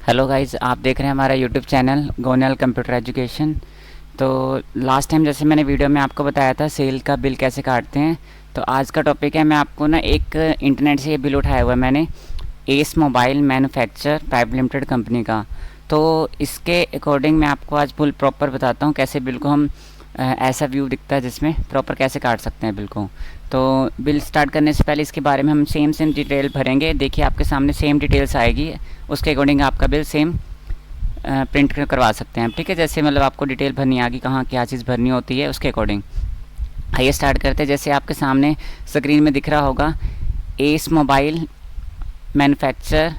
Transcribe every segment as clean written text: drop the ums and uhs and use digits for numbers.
Hello guys, आप देख रहे हैं हमारा यूट्यूब चैनल गोनल कंप्यूटर एजुकेशन। तो लास्ट टाइम जैसे मैंने वीडियो में आपको बताया था सेल का बिल कैसे काटते हैं, तो आज का टॉपिक है, मैं आपको ना एक इंटरनेट से ये बिल उठाया हुआ है मैंने, S mobile manufacture private limited company का। तो इसके अकॉर्डिंग मैं आपको आज फुल प्रॉपर बताता हूँ कैसे बिल को हम ऐसा व्यू दिखता है जिसमें प्रॉपर कैसे काट सकते हैं बिल को। तो बिल स्टार्ट करने से पहले इसके बारे में हम सेम डिटेल भरेंगे। देखिए आपके सामने सेम डिटेल्स आएगी, उसके अकॉर्डिंग आपका बिल सेम प्रिंट करवा सकते हैं। ठीक है, जैसे मतलब आपको डिटेल भरनी आएगी कहाँ क्या चीज़ भरनी होती है उसके अकॉर्डिंग। आइए स्टार्ट करते हैं। जैसे आपके सामने स्क्रीन में दिख रहा होगा S mobile manufacture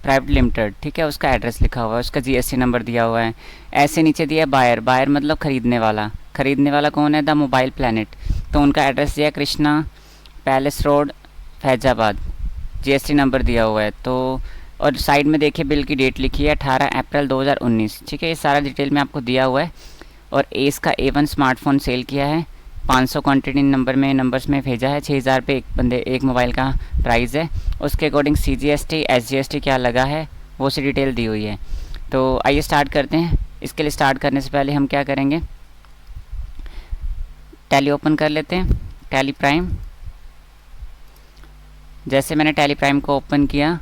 private limited, ठीक है, उसका एड्रेस लिखा हुआ है, उसका जीएसटी नंबर दिया हुआ है। ऐसे नीचे दिया है बायर, बायर मतलब ख़रीदने वाला। ख़रीदने वाला कौन है? The mobile planet. तो उनका एड्रेस दिया है Krishna palace road Faizabad, GST number दिया हुआ है। तो और साइड में देखिए बिल की डेट लिखी है 18 अप्रैल 2019। ठीक है, ये सारा डिटेल में आपको दिया हुआ है। और एस का A1 स्मार्टफोन सेल किया है, 500 क्वान्टिटी नंबर्स में भेजा है, 6000 पे एक मोबाइल का प्राइस है। उसके अकॉर्डिंग CGST SGST क्या लगा है वो सी डिटेल दी हुई है। तो आइए स्टार्ट करते हैं। इसके लिए स्टार्ट करने से पहले हम क्या करेंगे, टैली ओपन कर लेते हैं, टैली प्राइम। जैसे मैंने टैली प्राइम को ओपन किया,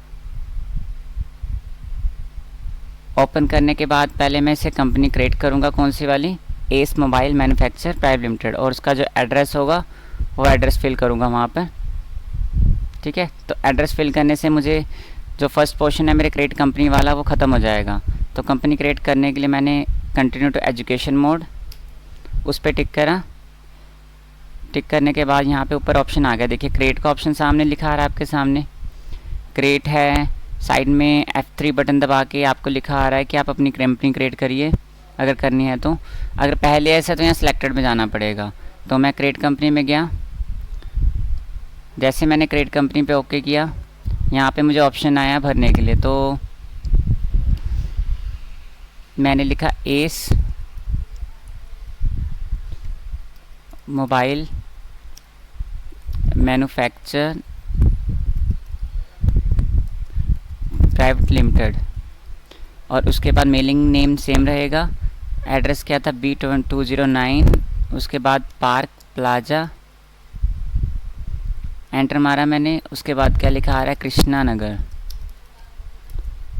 ओपन करने के बाद पहले मैं इसे कंपनी क्रिएट करूँगा, कौन सी वाली, S mobile manufacture private limited, और उसका जो एड्रेस होगा वो एड्रेस फिल करूँगा वहाँ पर। ठीक है, तो एड्रेस फिल करने से मुझे जो फर्स्ट पोर्शन है मेरे क्रिएट कंपनी वाला वो ख़त्म हो जाएगा। तो कंपनी क्रिएट करने के लिए मैंने कंटिन्यू टू एजुकेशन मोड उस पर टिक करा। टिक करने के बाद यहाँ पे ऊपर ऑप्शन आ गया, देखिए क्रिएट का ऑप्शन सामने लिखा आ रहा है आपके सामने, क्रिएट है। साइड में F3 बटन दबा के आपको लिखा आ रहा है कि आप अपनी कंपनी क्रिएट करिए अगर करनी है तो। अगर पहले ऐसा तो यहाँ सिलेक्टेड में जाना पड़ेगा। तो मैं क्रिएट कंपनी में गया, जैसे मैंने क्रिएट कंपनी पे ओके किया, यहाँ पे मुझे ऑप्शन आया भरने के लिए। तो मैंने लिखा S mobile manufacture private limited, और उसके बाद मेलिंग नेम सेम रहेगा। एड्रेस क्या था, B209, उसके बाद पार्क प्लाजा, एंटर मारा मैंने। उसके बाद क्या लिखा आ रहा है, कृष्णा नगर,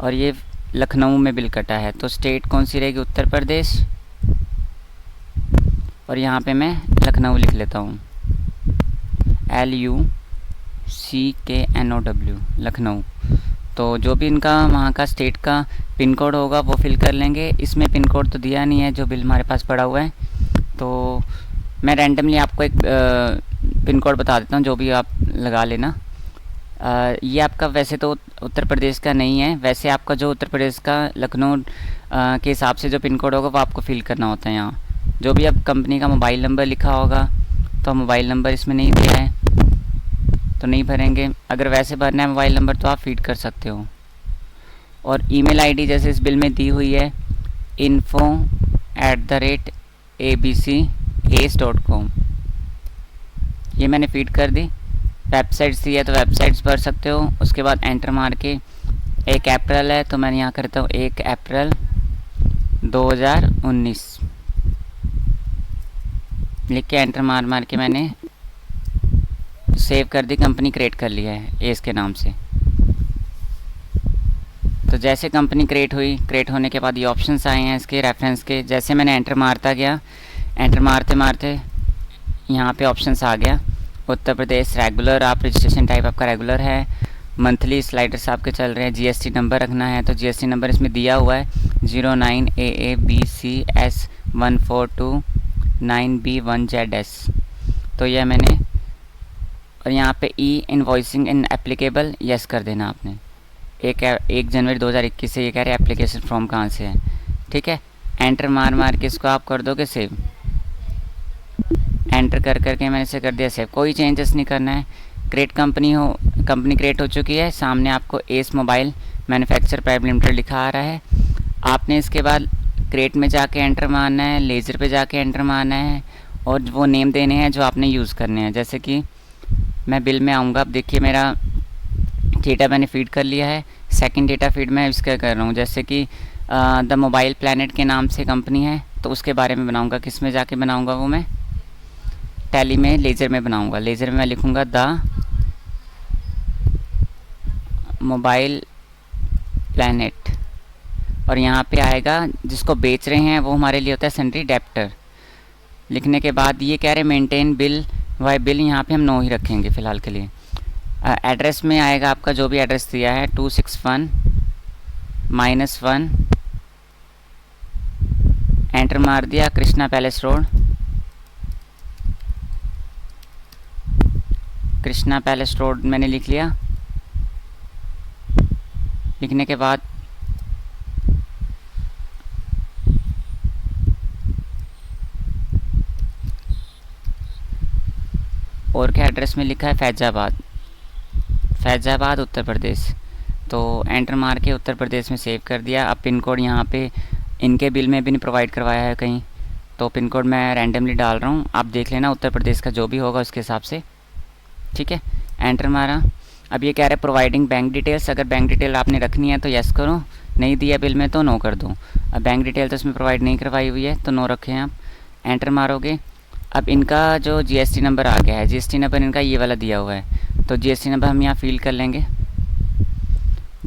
और ये लखनऊ में बिल कटा है। तो स्टेट कौन सी रहेगी, उत्तर प्रदेश, और यहाँ पे मैं लखनऊ लिख लेता हूँ, LUCKNOW, लखनऊ। तो जो भी इनका वहाँ का स्टेट का पिन कोड होगा वो फिल कर लेंगे। इसमें पिन कोड तो दिया नहीं है जो बिल हमारे पास पड़ा हुआ है, तो मैं रैंडमली आपको एक पिन कोड बता देता हूँ, जो भी आप लगा लेना। ये आपका वैसे तो उत्तर प्रदेश का नहीं है, वैसे आपका जो उत्तर प्रदेश का लखनऊ के हिसाब से जो पिन कोड होगा वो आपको फिल करना होता है। यहाँ जो भी अब कंपनी का मोबाइल नंबर लिखा होगा, तो मोबाइल नंबर इसमें नहीं दिया है तो नहीं भरेंगे। अगर वैसे भरना है मोबाइल नंबर तो आप फीड कर सकते हो। और ईमेल आईडी जैसे इस बिल में दी हुई है, info@abcace.com, ये मैंने फीड कर दी। वेबसाइट्स दी है तो वेबसाइट्स भर सकते हो। उसके बाद एंटर मार के 1 अप्रैल है तो मैंने यहाँ करता हूँ 1 अप्रैल 2019 लिख के एंटर मार के मैंने सेव कर दी, कंपनी क्रिएट कर लिया है एस के नाम से। तो जैसे कंपनी क्रिएट हुई, क्रिएट होने के बाद ये ऑप्शंस आए हैं इसके रेफरेंस के। जैसे मैंने एंटर मारता गया, एंटर मारते मारते यहाँ पे ऑप्शंस आ गया, उत्तर प्रदेश रेगुलर, आप रजिस्ट्रेशन टाइप आपका रेगुलर है, मंथली स्लाइडर्स आपके चल रहे हैं, जीएसटी नंबर रखना है तो जीएसटी नंबर इसमें दिया हुआ है 09AABCS1429B1ZS। तो यह मैंने, और यहाँ पे इनवॉइसिंग इन एप्लीकेबल यस कर देना आपने। 1 जनवरी 2021 से ये कह रहे हैं एप्लीकेशन फॉर्म कहाँ से है। ठीक है, एंटर मार के इसको आप कर दोगे सेव। एंटर करके मैंने इसे कर दिया सेव। कोई चेंजेस नहीं करना है। कंपनी क्रिएट हो चुकी है, सामने आपको S mobile manufacture private limited लिखा आ रहा है। आपने इसके बाद क्रिएट में जाके एंटर मारना है, लेज़र पे जाके एंटर मारना है, और वो नेम देने हैं जो आपने यूज़ करने हैं। जैसे कि मैं बिल में आऊँगा, अब देखिए मेरा थीटा मैंने फीड कर लिया है, सेकंड डेटा फीड मैं इसका कर रहा हूँ, जैसे कि द मोबाइल प्लैनेट के नाम से कंपनी है, तो उसके बारे में बनाऊँगा। किस में जाके बनाऊँगा वो मैं? टैली में, लेज़र में बनाऊँगा। लेज़र में मैं लिखूँगा द मोबाइल प्लैनेट, और यहाँ पे आएगा जिसको बेच रहे हैं वो हमारे लिए होता है सन्ड्री डेप्टर। लिखने के बाद ये कह रहे मेंटेन बिल वाई बिल, यहाँ पे हम नो ही रखेंगे फ़िलहाल के लिए। एड्रेस में आएगा आपका जो भी एड्रेस दिया है 261-1, एंटर मार दिया। Krishna palace road, Krishna palace road मैंने लिख लिया। लिखने के बाद और क्या एड्रेस में लिखा है? फैज़ाबाद, फैज़ाबाद उत्तर प्रदेश। तो एंटर मार के उत्तर प्रदेश में सेव कर दिया। अब पिन कोड यहाँ पे इनके बिल में भी नहीं प्रोवाइड करवाया है कहीं, तो पिन कोड मैं रैंडमली डाल रहा हूँ, आप देख लेना उत्तर प्रदेश का जो भी होगा उसके हिसाब से। ठीक है, एंटर मारा। अब ये कह रहा है प्रोवाइडिंग बैंक डिटेल्स, अगर बैंक डिटेल आपने रखनी है तो यस करो, नहीं दिया बिल में तो नो कर दो। अब बैंक डिटेल तो इसमें प्रोवाइड नहीं करवाई हुई है तो नो रखें आप। एंटर मारोगे। अब इनका जो जीएसटी नंबर आ गया है, जीएसटी नंबर इनका ये वाला दिया हुआ है, तो जीएसटी नंबर हम यहाँ फिल कर लेंगे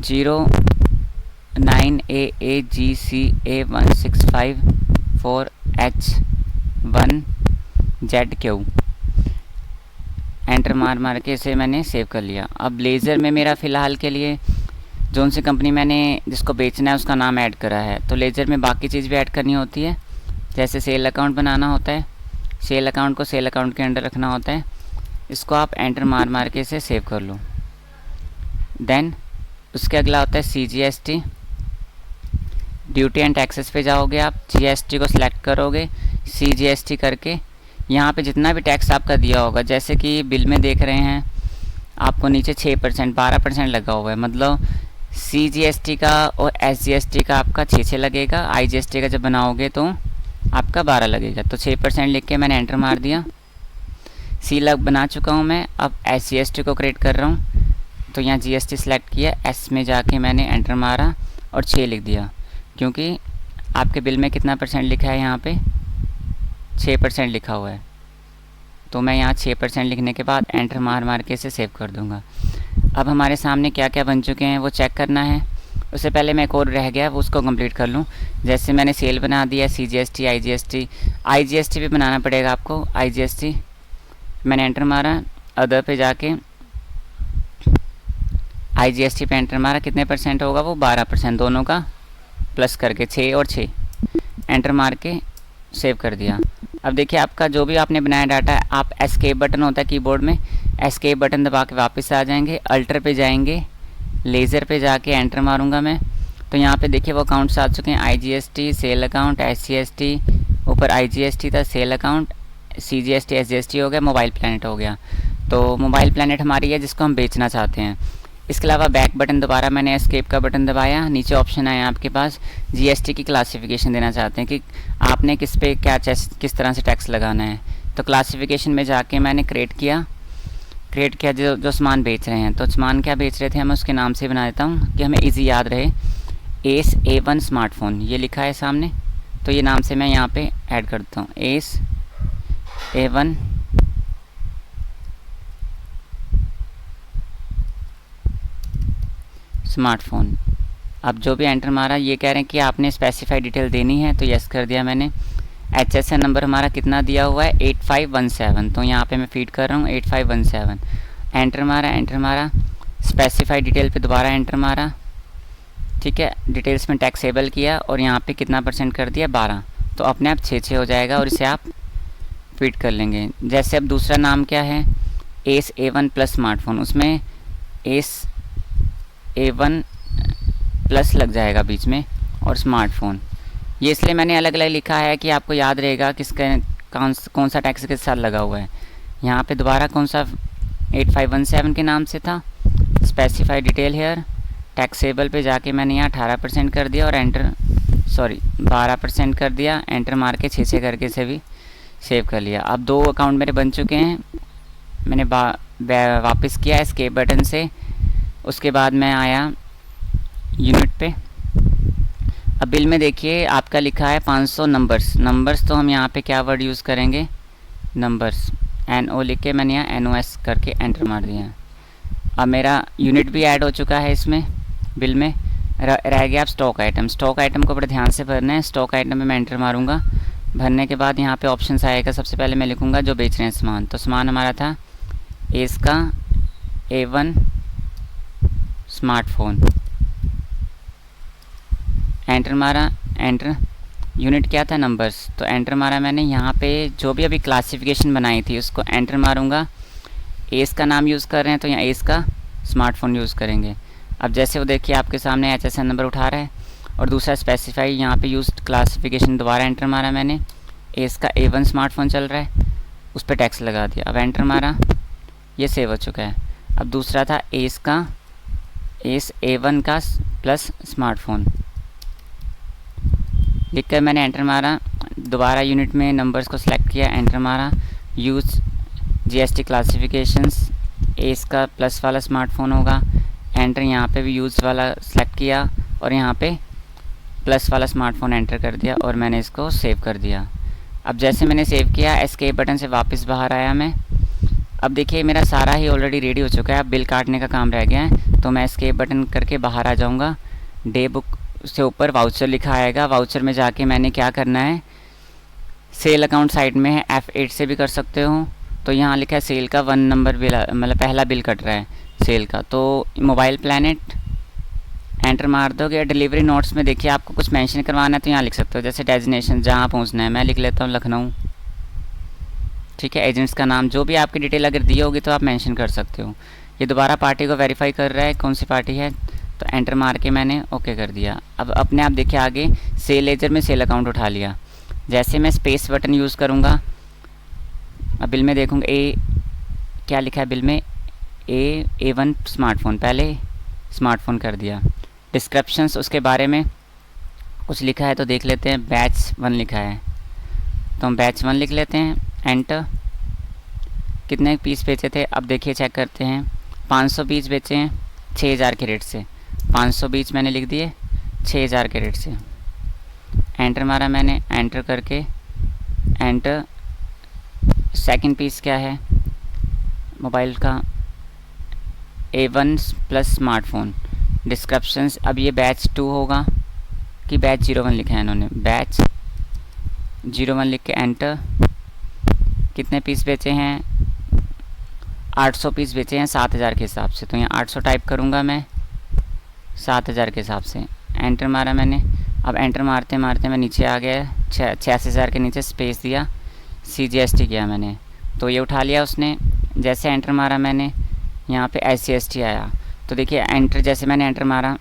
09AAGCA1654H1ZQ। एंटर मार के इसे मैंने सेव कर लिया। अब लेज़र में मेरा फ़िलहाल के लिए जोन सी कंपनी मैंने जिसको बेचना है उसका नाम ऐड करा है, तो लेज़र में बाकी चीज़ भी ऐड करनी होती है, जैसे सेल अकाउंट बनाना होता है, सेल अकाउंट को सेल अकाउंट के अंडर रखना होता है। इसको आप एंटर मार के इसे सेव कर लो। देन उसके अगला होता है CGST, ड्यूटी एंड टैक्सेस पे जाओगे आप, GST को सिलेक्ट करोगे, CGST करके यहाँ पे जितना भी टैक्स आपका दिया होगा, जैसे कि बिल में देख रहे हैं आपको नीचे 6%, 12% लगा हुआ है, मतलब CGST का और SGST का आपका 6 लगेगा, IGST का जब बनाओगे तो आपका 12 लगेगा। तो 6% लिख के मैंने एंटर मार दिया। C लग बना चुका हूँ मैं। अब SGST को क्रिएट कर रहा हूँ, तो यहाँ GST सिलेक्ट किया, S में जाके मैंने एंटर मारा और 6 लिख दिया, क्योंकि आपके बिल में कितना परसेंट लिखा है, यहाँ पे 6% लिखा हुआ है। तो मैं यहाँ 6% लिखने के बाद एंटर मार के इसे सेव कर दूँगा। अब हमारे सामने क्या क्या बन चुके हैं वो चेक करना है। उससे पहले मैं एक और रह गया वो उसको कंप्लीट कर लूँ। जैसे मैंने सेल बना दिया, CGST, IGST भी बनाना पड़ेगा आपको। IGST मैंने एंटर मारा, अदर पे जाके IGST पे एंटर मारा, कितने परसेंट होगा वो? 12%, दोनों का प्लस करके 6 और 6, एंटर मार के सेव कर दिया। अब देखिए आपका जो भी आपने बनाया डाटा है, आप एस्केप बटन होता है कीबोर्ड में, एस्केप बटन दबा के वापस आ जाएंगे, अल्टर पे जाएंगे, लेज़र पे जाके एंटर मारूंगा मैं, तो यहाँ पे देखिए वो अकाउंट्स आ चुके हैं, IGST, सेल अकाउंट, SGST, ऊपर IGST था, सेल अकाउंट, CGST, SGST हो गया, मोबाइल प्लैनेट हो गया। तो मोबाइल प्लैनेट हमारी है जिसको हम बेचना चाहते हैं। इसके अलावा बैक बटन दोबारा मैंने एस्केप का बटन दबाया, नीचे ऑप्शन आया आपके पास, GST की क्लासिफिकेशन देना चाहते हैं कि आपने किस पे क्या किस तरह से टैक्स लगाना है। तो क्लासिफिकेशन में जाके मैंने क्रिएट किया जो सामान बेच रहे हैं, तो सामान क्या बेच रहे थे मैं उसके नाम से बना देता हूँ कि हमें इजी याद रहे। एस A1 स्मार्टफोन ये लिखा है सामने, तो ये नाम से मैं यहाँ पे ऐड करता हूँ, एस A1 स्मार्टफोन। अब जो भी एंटर मारा, ये कह रहे हैं कि आपने स्पेसिफाई डिटेल देनी है, तो यस कर दिया मैंने। HSN नंबर हमारा कितना दिया हुआ है? 8517, तो यहाँ पे मैं फीड कर रहा हूँ 8517। एंटर मारा, स्पेसिफाई डिटेल पे दोबारा एंटर मारा, ठीक है, डिटेल्स में टैक्सेबल किया और यहाँ पे कितना परसेंट कर दिया? 12, तो अपने आप 6 हो जाएगा और इसे आप फीड कर लेंगे। जैसे अब दूसरा नाम क्या है? एस A1 प्लस स्मार्टफोन, उसमें एस A1 प्लस लग जाएगा बीच में और स्मार्टफोन। ये इसलिए मैंने अलग अलग लिखा है कि आपको याद रहेगा किसका कौन सा टैक्स के साथ लगा हुआ है। यहाँ पे दोबारा कौन सा 8517 के नाम से था, स्पेसिफाई डिटेल हेयर, टैक्सेबल पे जाके मैंने यहाँ 18% कर दिया और 12% कर दिया, एंटर मार के 6 करके से भी सेव कर लिया। अब 2 अकाउंट मेरे बन चुके हैं। मैंने वापस किया एस्केप बटन से, उसके बाद मैं आया यूनिट पे। अब बिल में देखिए आपका लिखा है 500 नंबर्स, तो हम यहाँ पे क्या वर्ड यूज़ करेंगे, नंबर्स। NO लिख के मैंने यहाँ NOS करके एंटर मार दिया। अब मेरा यूनिट भी ऐड हो चुका है इसमें बिल में। रह गया अब स्टॉक आइटम को बड़े ध्यान से भरना है। स्टॉक आइटम में मैं एंटर मारूंगा। भरने के बाद यहाँ पे ऑप्शंस आएगा। सबसे पहले मैं लिखूंगा जो बेच रहे हैं सामान, तो सामान हमारा था एस का A1 स्मार्टफोन। एंटर मारा, एंटर। यूनिट क्या था, नंबर्स, तो एंटर मारा मैंने। यहाँ पे जो भी अभी क्लासिफिकेशन बनाई थी उसको एंटर मारूंगा। एस का नाम यूज़ कर रहे हैं तो यहाँ एस का स्मार्टफोन यूज़ करेंगे। अब जैसे वो देखिए आपके सामने HSN नंबर उठा रहा है। और दूसरा स्पेसिफाई, यहाँ पे यूज्ड क्लासिफिकेशन दोबारा एंटर मारा मैंने। एस का A1 स्मार्टफोन चल रहा है, उस पर टैक्स लगा दिया। अब एंटर मारा, ये सेव हो चुका है। अब दूसरा था एस A1 का प्लस स्मार्टफोन, लिख कर मैंने एंटर मारा। दोबारा यूनिट में नंबर्स को सिलेक्ट किया, एंटर मारा। यूज़ GST क्लासिफिकेशंस, एस का प्लस वाला स्मार्टफोन होगा। एंटर, यहाँ पे भी यूज़ वाला सेलेक्ट किया और यहाँ पे प्लस वाला स्मार्टफोन एंटर कर दिया और मैंने इसको सेव कर दिया। अब जैसे मैंने सेव किया, एस्केप बटन से वापस बाहर आया मैं। अब देखिए मेरा सारा ही ऑलरेडी रेडी हो चुका है। अब बिल काटने का काम रह गया है, तो मैं एस्केप बटन करके बाहर आ जाऊँगा। डे बुक से ऊपर वाउचर लिखा आएगा। वाउचर में जाके मैंने क्या करना है, सेल अकाउंट साइड में है, F8 से भी कर सकते हो। तो यहाँ लिखा है सेल का 1 नंबर बिल, मतलब पहला बिल कट रहा है सेल का, तो मोबाइल प्लैनेट एंटर मार दोगे। डिलीवरी नोट्स में देखिए आपको कुछ मेंशन करवाना है तो यहाँ लिख सकते हो, जैसे डेजिनेशन जहाँ पहुँचना है। मैं लिख लेता हूँ लखनऊ, ठीक है। एजेंट्स का नाम, जो भी आपकी डिटेल अगर दी होगी तो आप मेंशन कर सकते हो। ये दोबारा पार्टी को वेरीफाई कर रहा है कौन सी पार्टी है, तो एंटर मार के मैंने ओके कर दिया। अब अपने आप देखिए आगे सेल लेजर में सेल अकाउंट उठा लिया। जैसे मैं स्पेस बटन यूज़ करूँगा, अब बिल में देखूँगा क्या लिखा है बिल में, A1 स्मार्टफोन, पहले स्मार्टफोन कर दिया। डिस्क्रिप्शंस उसके बारे में कुछ लिखा है तो देख लेते हैं। बैच 1 लिखा है तो हम बैच 1 लिख लेते हैं, एंटर। कितने पीस बेचे थे, अब देखिए चेक करते हैं। 500 पीस बेचे हैं 6000 के रेट से। 500 पीस मैंने लिख दिए 6000 के रेट से। एंटर मारा मैंने, एंटर करके एंटर। सेकंड पीस क्या है मोबाइल का, A1 प्लस स्मार्टफोन। डिस्क्रिप्शंस, अब ये बैच 2 होगा कि बैच 01 लिखा है इन्होंने, बैच 01 लिख के एंटर। कितने पीस बेचे हैं, 800 पीस बेचे हैं 7000 के हिसाब से, तो यहाँ 800 टाइप करूँगा मैं 7000 के हिसाब से। एंटर मारा मैंने। अब एंटर मारते मारते मैं नीचे आ गया, 86,000 के नीचे स्पेस दिया, CGST किया मैंने, तो ये उठा लिया उसने। जैसे एंटर मारा मैंने, यहाँ पे SGST आया, तो देखिए एंटर, जैसे मैंने एंटर मारा,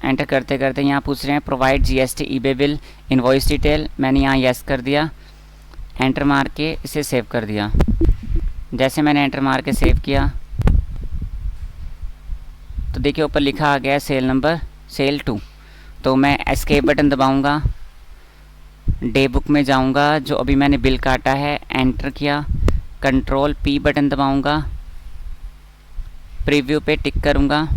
एंटर करते करते यहाँ पूछ रहे हैं provide GST eBay bill invoice detail, मैंने यहाँ यस कर दिया। एंटर मार के इसे सेव कर दिया। जैसे मैंने एंटर मार के सेव किया तो देखिए ऊपर लिखा आ गया सेल नंबर सेल 2। तो मैं एस्केप बटन दबाऊंगा, डे बुक में जाऊंगा, जो अभी मैंने बिल काटा है, एंटर किया, कंट्रोल P बटन दबाऊंगा, प्रीव्यू पे टिक करूंगा।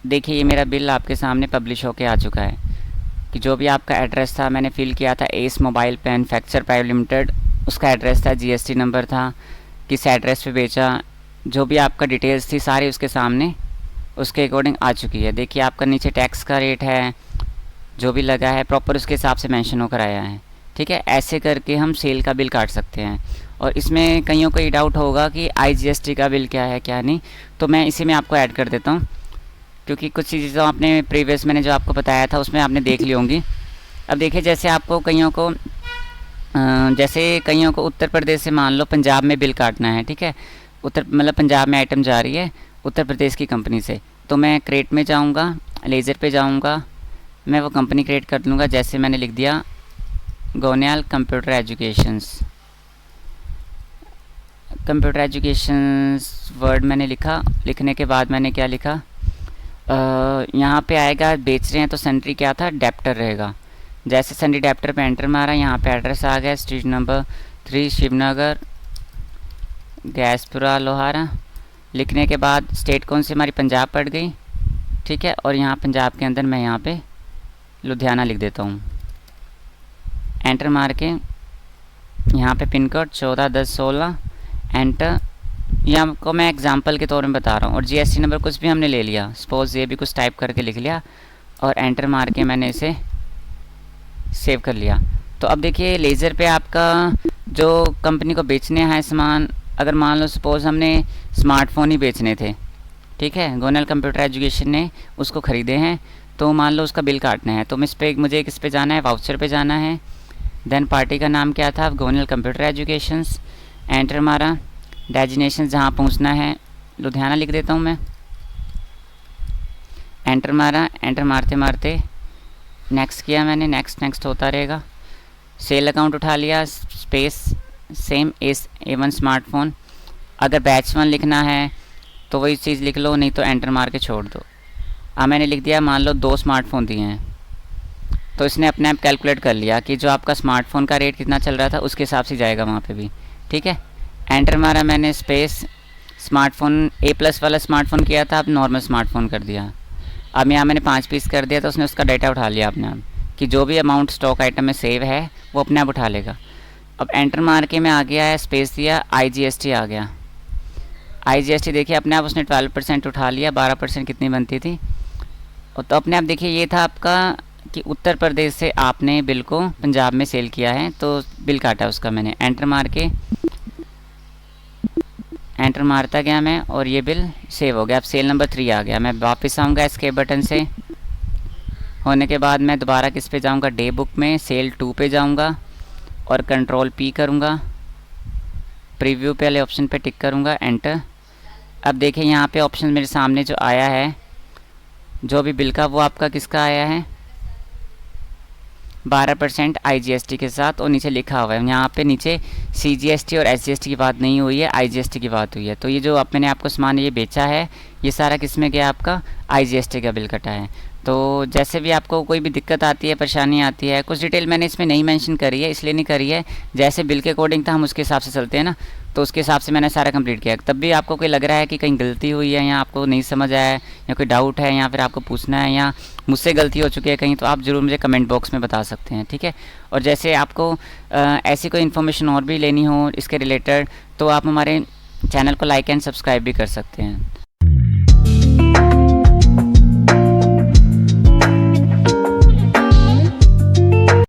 देखिए ये मेरा बिल आपके सामने पब्लिश होके आ चुका है कि जो भी आपका एड्रेस था मैंने फिल किया था, S mobile manufacture private limited, उसका एड्रेस था, GST नंबर था, किस एड्रेस पे बेचा, जो भी आपका डिटेल्स थी सारी उसके सामने उसके अकॉर्डिंग आ चुकी है। देखिए आपका नीचे टैक्स का रेट है, जो भी लगा है प्रॉपर उसके हिसाब से मेंशन होकर आया है, ठीक है। ऐसे करके हम सेल का बिल काट सकते हैं। और इसमें कईयों को ये डाउट होगा कि IGST का बिल क्या है क्या नहीं, तो मैं इसी में आपको ऐड कर देता हूँ, क्योंकि कुछ चीज़ें आपने प्रीवियस मैंने जो आपको बताया था उसमें आपने देख ली होंगी। अब देखिए जैसे आपको कईयों को उत्तर प्रदेश से मान लो पंजाब में बिल काटना है, ठीक है। मतलब पंजाब में आइटम जा रही है उत्तर प्रदेश की कंपनी से, तो मैं क्रिएट में जाऊँगा, लेज़र पे जाऊँगा, मैं वो कंपनी क्रिएट कर लूँगा। जैसे मैंने लिख दिया गोनियाल computer educations, computer educations word मैंने लिखा। लिखने के बाद मैंने क्या लिखा, यहाँ पे आएगा बेच रहे हैं तो सेंट्री क्या था, डेप्टर रहेगा। जैसे सेंट्री डेप्टर पे एंटर मारा, यहाँ पे एड्रेस आ गया, स्ट्रीट नंबर 3 शिवनगर, गैसपुरा लोहारा, लिखने के बाद स्टेट कौन सी हमारी पंजाब पड़ गई, ठीक है। और यहाँ पंजाब के अंदर मैं यहाँ पे लुधियाना लिख देता हूँ। एंटर मार के यहाँ पे पिन कोड 141016 एंटर। यहाँ आपको मैं एग्जांपल के तौर में बता रहा हूँ। और जीएसटी नंबर कुछ भी हमने ले लिया, सपोज़ ये भी कुछ टाइप करके लिख लिया और एंटर मार के मैंने इसे सेव कर लिया। तो अब देखिए लेज़र पे आपका जो कंपनी को बेचने हैं सामान, अगर मान लो सपोज़ हमने स्मार्टफ़ोन ही बेचने थे, ठीक है, गोनल कंप्यूटर एजुकेशन ने उसको ख़रीदे हैं, तो मान लो उसका बिल काटना है। तो मुझे किस पे जाना है, वाउचर पे जाना है। देन पार्टी का नाम क्या था, गोनल कंप्यूटर एजुकेशंस। एंटर मारा, डेजिनेशन जहाँ पहुँचना है लुधियाना लिख देता हूँ मैं। एंटर मारा, एंटर मारते मारते नेक्स्ट किया मैंने, नेक्स्ट होता रहेगा। सेल अकाउंट उठा लिया, space same S A1 smartphone. अगर बैच 1 लिखना है तो वही चीज़ लिख लो, नहीं तो एंटर मार के छोड़ दो। अब मैंने लिख दिया, मान लो 2 स्मार्टफोन दिए हैं, तो इसने अपने आप कैलकुलेट कर लिया कि जो आपका स्मार्टफोन का रेट कितना चल रहा था उसके हिसाब से जाएगा वहाँ पे भी, ठीक है। एंटर मारा मैंने, स्पेस स्मार्टफोन A+ वाला स्मार्टफोन किया था, अब नॉर्मल स्मार्टफोन कर दिया। अब यहाँ मैंने 5 पीस कर दिया, तो उसने उसका डाटा उठा लिया अपने आप कि जो भी अमाउंट स्टॉक आइटम में सेव है वो अपने आप उठा लेगा। अब एंटर मार के मैं आ गया है, स्पेस दिया, IGST आ गया। IGST देखिए अपने आप उसने 12% उठा लिया, 12% कितनी बनती थी। और तो अपने आप देखिए ये था आपका कि उत्तर प्रदेश से आपने बिल को पंजाब में सेल किया है, तो बिल काटा उसका मैंने। एंटर मार के एंटर मारता गया मैं और ये बिल सेव हो गया। अब सेल नंबर 3 आ गया। मैं वापस आऊँगा एस्केप बटन से, होने के बाद मैं दोबारा किस पे जाऊँगा, डे बुक में सेल 2 पे जाऊँगा और कंट्रोल P करूँगा, प्रीव्यू पे वाले ऑप्शन पे टिक करूँगा, एंटर। अब देखिए यहाँ पे ऑप्शन मेरे सामने जो आया है जो भी बिल का, वो आपका किसका आया है, 12% IGST के साथ, और नीचे लिखा हुआ है यहाँ पे नीचे CGST और SGST की बात नहीं हुई है, IGST की बात हुई है। तो ये जो मैंने आपको सामान ये बेचा है, ये सारा किस में गया, आपका IGST का बिल कटा है। तो जैसे भी आपको कोई भी दिक्कत आती है, परेशानी आती है, कुछ डिटेल मैंने इसमें नहीं मेंशन करी है, इसलिए नहीं करी है, जैसे बिल के अकॉर्डिंग था हम उसके हिसाब से चलते हैं ना, तो उसके हिसाब से मैंने सारा कंप्लीट किया। तब भी आपको कोई लग रहा है कि कहीं गलती हुई है या आपको नहीं समझ आया है या कोई डाउट है या फिर आपको पूछना है या मुझसे गलती हो चुकी है कहीं, तो आप ज़रूर मुझे कमेंट बॉक्स में बता सकते हैं, ठीक है। और जैसे आपको ऐसी कोई इन्फॉर्मेशन और भी लेनी हो इसके रिलेटेड, तो आप हमारे चैनल को लाइक एंड सब्सक्राइब भी कर सकते हैं।